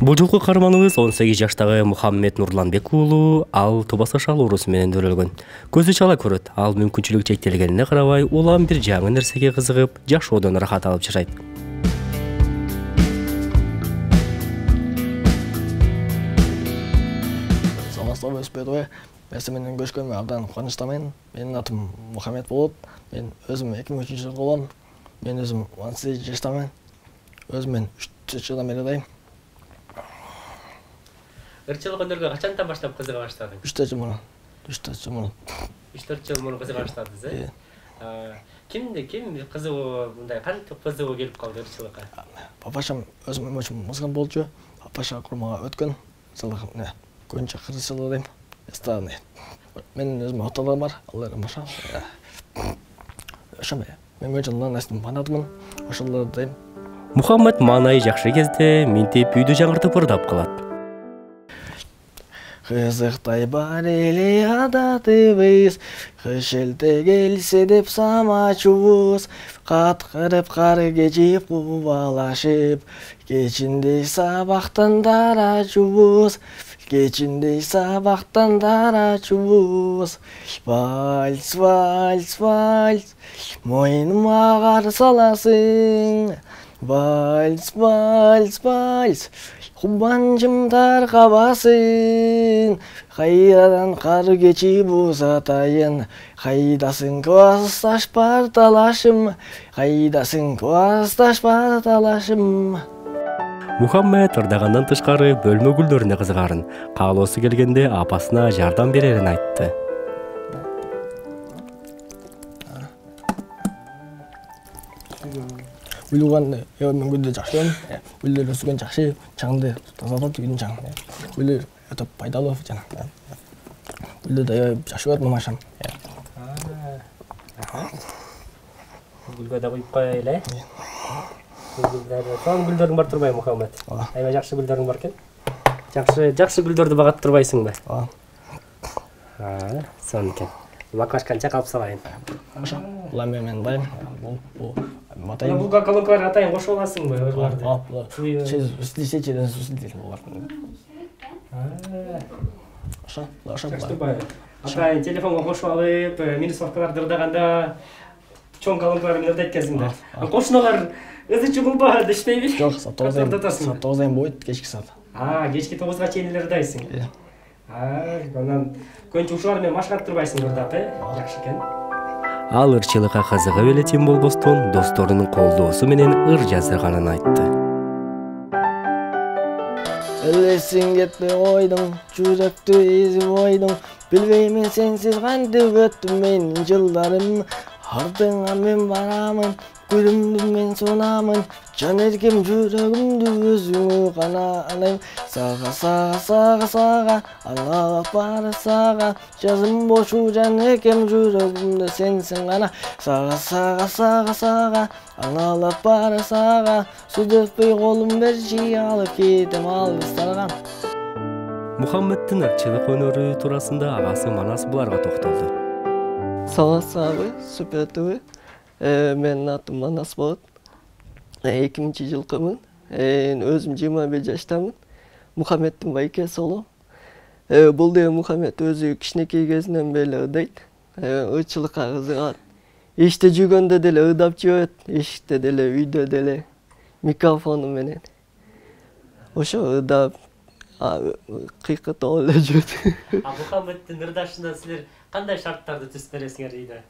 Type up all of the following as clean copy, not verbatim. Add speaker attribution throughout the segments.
Speaker 1: Бул жолку каарманыбыз 18 жаштагы Мухаммед Нурланбек уулу, ал тубаса шал оорусу менен төрөлгөн. Көзү чала көрөт, ал мүмкүнчүлүгү чектелгенине карабай, улам бир жаңы нерсеге кызыгып, жашоодон ырахат алып жашайт.
Speaker 2: Саламатсызбы, өспөйдүбү? Мен сиз менен көрүшкөнүмө абдан кубанычтамын. Менин атым Мухаммед болот. Мен өзүм 2003 жылы болгом. Мен өзүм 18 жаштамын. Өзүм мен 3 жылдан бери дайым.
Speaker 1: Ырчылык өнөргө качандан баштап кызыга баштадың?
Speaker 2: 3 жыл мурун. 3-4 жыл мурун.
Speaker 1: 3-4 жыл мурун кызыга баштадыңыз, э? Ким кызыгуу мындай кантип кызыгуу келип калды ырчылыкка?
Speaker 2: Папашам өзүм музыкант болчу. Папаша курмага өткөн. Жылдык көбүнчө кыргызчылык дейм. Эстрадный. Менин өзүм отолорум бар. Аларга машал. Ошо мен көбүнчө Нанастын фанатымын. Ошолорду дейм.
Speaker 1: Мухаммед маанайы жакшы кезде минтип үйдү жаңыртып ырдап калат.
Speaker 2: Кызыктай бар эле адатыбыз, кыш элте келсе деп самачубуз, каткырып кар кечип кубалашып, кечиндей сабактан дарачубуз, кечиндей сабактан дарачубуз. Вальс, вальс, вальс, мойнума кар саласың. Вальс, вальс, вальс, кубанчым таркабасын. Кайрадан кар кечип узатайын. Кайдасың классташ парталашым, кайдасың классташ парталашым.
Speaker 1: Мухаммед ырдагандан тышкары бөлмө гүлдөрүнө кызыгарын, каалоосу келгенде апасына жардам берерин айтты.
Speaker 2: Уйлуган мен гүлдү жакшы көрөм. Гүлдөр өсүгөн жакшы, чаңды тазалап жүргөн чаң. Гүлдөр өтө пайдалуу жана. Гүлдөрдү жакшы көрөм мамашам.
Speaker 1: Гүлгө да куюп коелу, Son gülдөрүң бар турбайбы, Мухаммед? Аябай жакшы гүлдөрүң бар экен. Жакшы гүлдөрдү багат турбайсыңбы? Сон экен. Баклажканы чакалып салайын.
Speaker 2: Ошо. Булар менен дайым. Матайын.
Speaker 1: Бул колонкаларга атайын кошуп аласыңбы, ырларды?
Speaker 2: Слишечеден сүзүлдүр булар. Ошо.
Speaker 1: Атайын телефонго кошуп алып, минусовкаларды ырдаганда чоң колонкалар менен ырдайт экенсиңдер. Кошуналар өзүчө кылбады, иштейби?
Speaker 2: Жок, саат 9 болот, кечки саат.
Speaker 1: Кечки 9га чейин эле ырдайсың. Анан көбүнчө ушулар менен машыгат турбайсың ырдап, жакшы экен. Ал ырчылыкка кызыгып эле тим болбостон, досторунун колдоосу менен ыр жаздырганын айтты.
Speaker 2: Элесиң кетпей койдуң, жүрөктү эзип койдуң. Билбеймин сенсиз кантип өттү менин жылдарым. Артыңа мен барамын, гүлүмдү мен сунамын. Жан эркем жүрөгүмдү өзүңө канаалайм. Сага, сага, сага, сага, алалап бар сага. Жазым бошу жан эркем жүрөгүмдү сенсиң гана. Сага, сага, сага, сага, алалап бар сага. Суу дөкпөй колум берчи алып кетем алыстарга.
Speaker 1: Мухаммеддин ырчылык өнөрү туурасында агасы Манас буларга токтолду.
Speaker 2: Саламатсызбы, сүпөтүбү. Менин атым Манас болот. 2000 жылкымын. Өзүм 21 жаштамын. Мухаммеддин байкеси болом. Бул да Мухаммед өзү кичинекей кезинен бери ырдайт. Ырчылыкка кызыгат. Эшикте жүргөндө деле ырдап жүрөт, эшикте деле, үйдө деле, микрофону менен. Ошо ырдап, кыйкыртып эле жүрөт.
Speaker 1: Мухаммеддин ырдашынан силер кандай шарттарды түзүп бересиңер үйдө?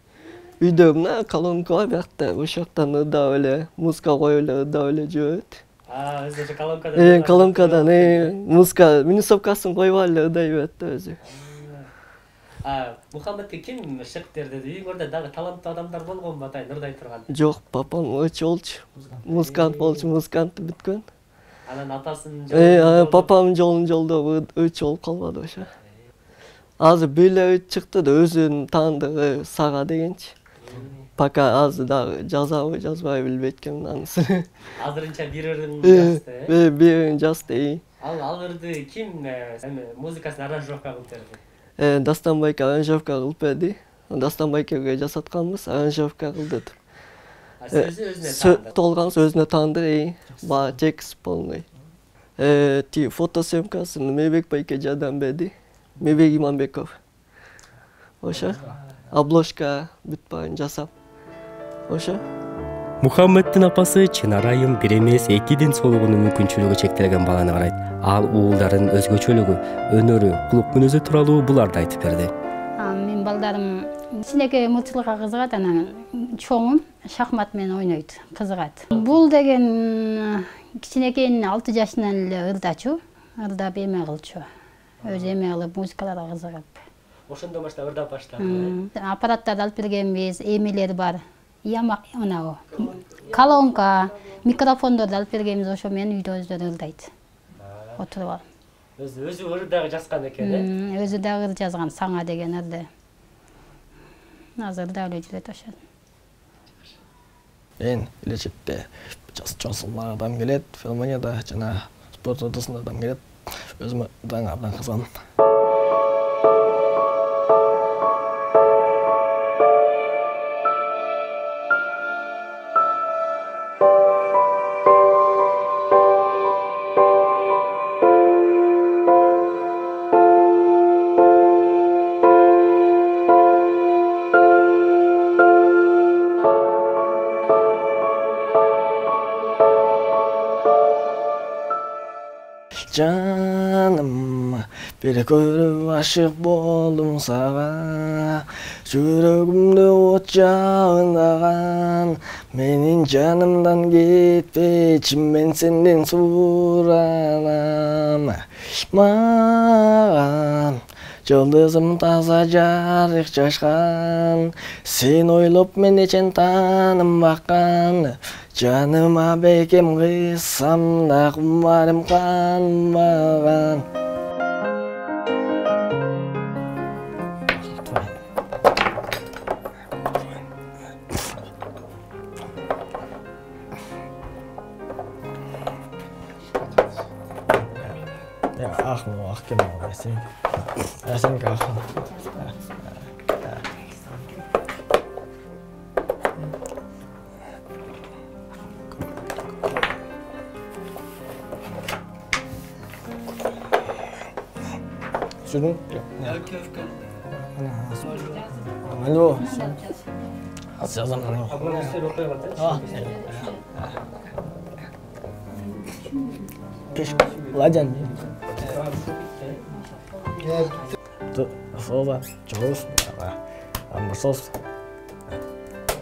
Speaker 2: Үйдө мына колонка бар, биякта ошоктон ырдап эле, музыка коюп эле ырдап эле жүрөт.
Speaker 1: Өзү колонкадан.
Speaker 2: Колонкадан музыка минусовкасын коюп эле ырдай берет да өзү.
Speaker 1: Мухаммедке ким шык берди? Үйүңөрдө дагы таланттуу адамдар болгонбу атайын ырдай турган?
Speaker 2: Жок, папам ырчы болчу. Музыкант болчу, музыкантты бүткөн.
Speaker 1: Анан атасынын
Speaker 2: жолун папамдын жолун жолдоп ырчы болуп калбады ошо. Азыр бир чыкты да өзүнүн таандыгы Сага дегенчи. Пока азыр дагы жазабы, жазбай билбейт экенмин анысын.
Speaker 1: Азырынча бир ырын жазды.
Speaker 2: Бир ырын жазды.
Speaker 1: Ал ырды ким музыкасын аранжировка кылып берди?
Speaker 2: Дастан байке аранжировка кылып берди. Дастан байкеге жасатканбыз, аранжировка кылды.
Speaker 1: Сөзү өзүнө таандык.
Speaker 2: Толган сөзүнө таандык, текст полный. Ти фотосъемкасын Мебек байке жардам берди. Мебек Иманбеков. Ошо. Обложка бүт баарын жасап. Ошо.
Speaker 1: Мухаммедтин апасы Чынар айым бир эмес 2 сологунун мүмкүнчүлүгү чектелген баланы карайт. Ал уулдарын өзгөчөлүгү, өнөрү, клуб мүнөзү тууралуу буларды айтып берди.
Speaker 3: Мен балдарым кичинекей мылчылыкка кызыгат, анан чоңум шахмат менен ойнойт, кызыгат. Бул деген кичинекейин 6 жашынан эле ырдачу, ырдап эме кылчу. Өзү эме кылып музыкаларга кызыгып.
Speaker 1: Ошондон баштап ырдап баштады.
Speaker 3: Аппараттарды алып бергенбиз, эмелер бар. Ямак анау колонка, микрофондорду алып бергенбиз, ошо менен үйдө өздөрү ырдайт. Отуруп алып.
Speaker 1: Өзү ыр дагы жазган экен,
Speaker 3: Өзү дагы ыр жазган, Саңа деген ырды. Азыр да эле жүрөт ошо.
Speaker 2: Мен келечекте жасылмар адам келет, филармонияда жана спорт ордосунда адам келет. Өзүмө ырдайга абдан кызыгам. Canım, bir görüp aşık boldum sana. Жүрөгүмдө от жагындаган, менин жанымдан кетпечи, мен сенден суранам. Маған жолдызым таза жарык чачкан, сен ойлоп мен эчен танымбаккан. Canıma bekim kıssam da kumarım kanmagan. Ya ah mı ah kim o sen? Ya sen kah. Sürün. Alo. Az yazam lan.
Speaker 1: Ablam üstüne koyuyor zaten.
Speaker 2: Peş. Lacan. Soba. Çavuz. Amorsos.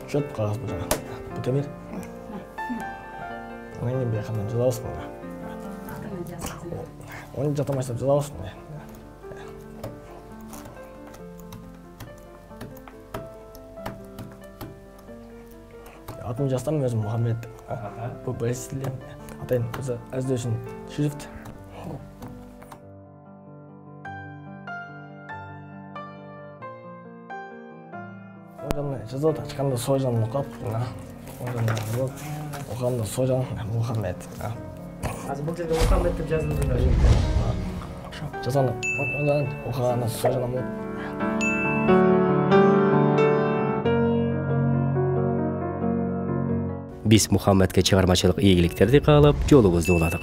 Speaker 2: Şut qağız bu. Bu temir. Onun bir yaxından cızalsın. Onu jatamasam cızalsın. Atım жастан өзім Мұхаммед. Бұл Бресилден. Атайын өзі әздеушін шрифт. Ожамны жазылды, ашқанда сожан мұқап. Ожамны жазылды, оқамда сожан Мұхаммед.
Speaker 1: Азыр бұл жерде Мұхаммед деп жазылды да.
Speaker 2: Жазғанда оқағанда сожан мұқап.
Speaker 1: Биз Мухаммедке чыгармачылык ийгиликтерди каалап, жолубузду уладык.